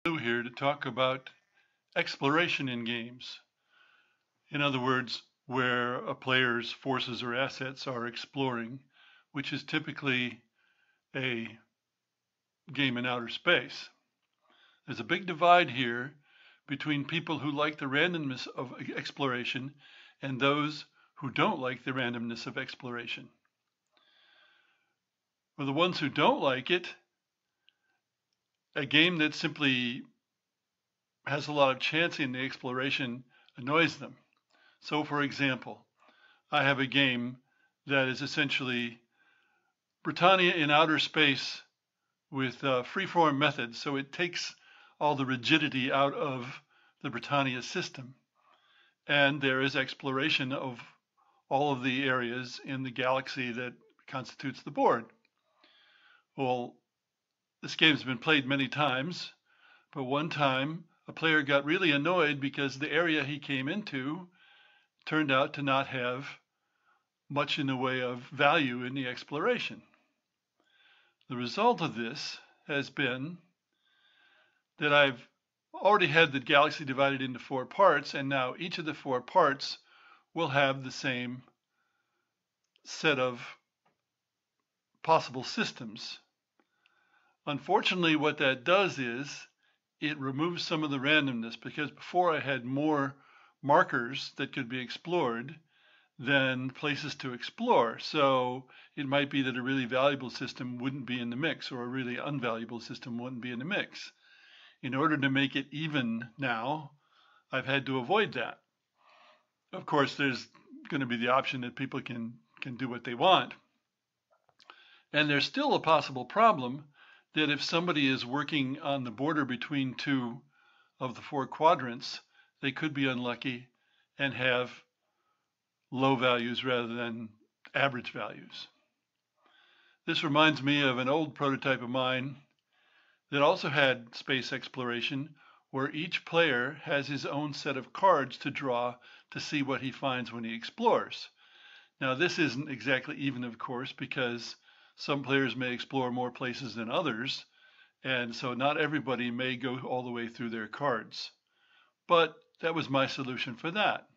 Here to talk about exploration in games. In other words, where a player's forces or assets are exploring, which is typically a game in outer space. There's a big divide here between people who like the randomness of exploration and those who don't like the randomness of exploration. For the ones who don't like it, a game that simply has a lot of chance in the exploration annoys them. So for example, I have a game that is essentially Britannia in outer space with freeform methods. So it takes all the rigidity out of the Britannia system. And there is exploration of all of the areas in the galaxy that constitutes the board. Well, this game's been played many times, but one time a player got really annoyed because the area he came into turned out to not have much in the way of value in the exploration. The result of this has been that I've already had the galaxy divided into 4 parts, and now each of the 4 parts will have the same set of possible systems. Unfortunately, what that does is it removes some of the randomness, because before I had more markers that could be explored than places to explore. So it might be that a really valuable system wouldn't be in the mix, or a really unvaluable system wouldn't be in the mix. In order to make it even now, I've had to avoid that. Of course, there's going to be the option that people can do what they want. And there's still a possible problem that if somebody is working on the border between 2 of the 4 quadrants, they could be unlucky and have low values rather than average values. This reminds me of an old prototype of mine that also had space exploration, where each player has his own set of cards to draw to see what he finds when he explores. Now, this isn't exactly even, of course, because some players may explore more places than others, and so not everybody may go all the way through their cards. But that was my solution for that.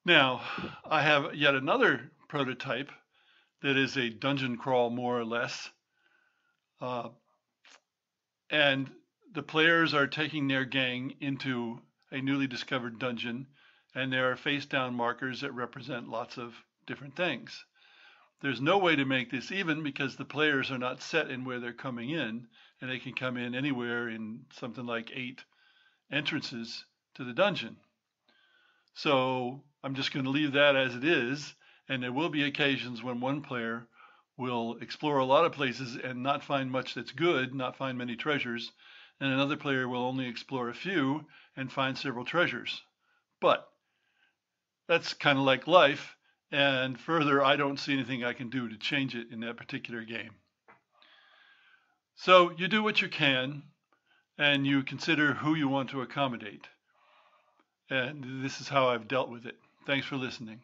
Now, I have yet another prototype that is a dungeon crawl, more or less. And the players are taking their gang into a newly discovered dungeon, and there are face-down markers that represent lots of different things. There's no way to make this even because the players are not set in where they're coming in, and they can come in anywhere in something like 8 entrances to the dungeon. So I'm just going to leave that as it is, and there will be occasions when one player will explore a lot of places and not find much that's good, not find many treasures, and another player will only explore a few and find several treasures. But that's kind of like life, and further, I don't see anything I can do to change it in that particular game. So you do what you can, and you consider who you want to accommodate. And this is how I've dealt with it. Thanks for listening.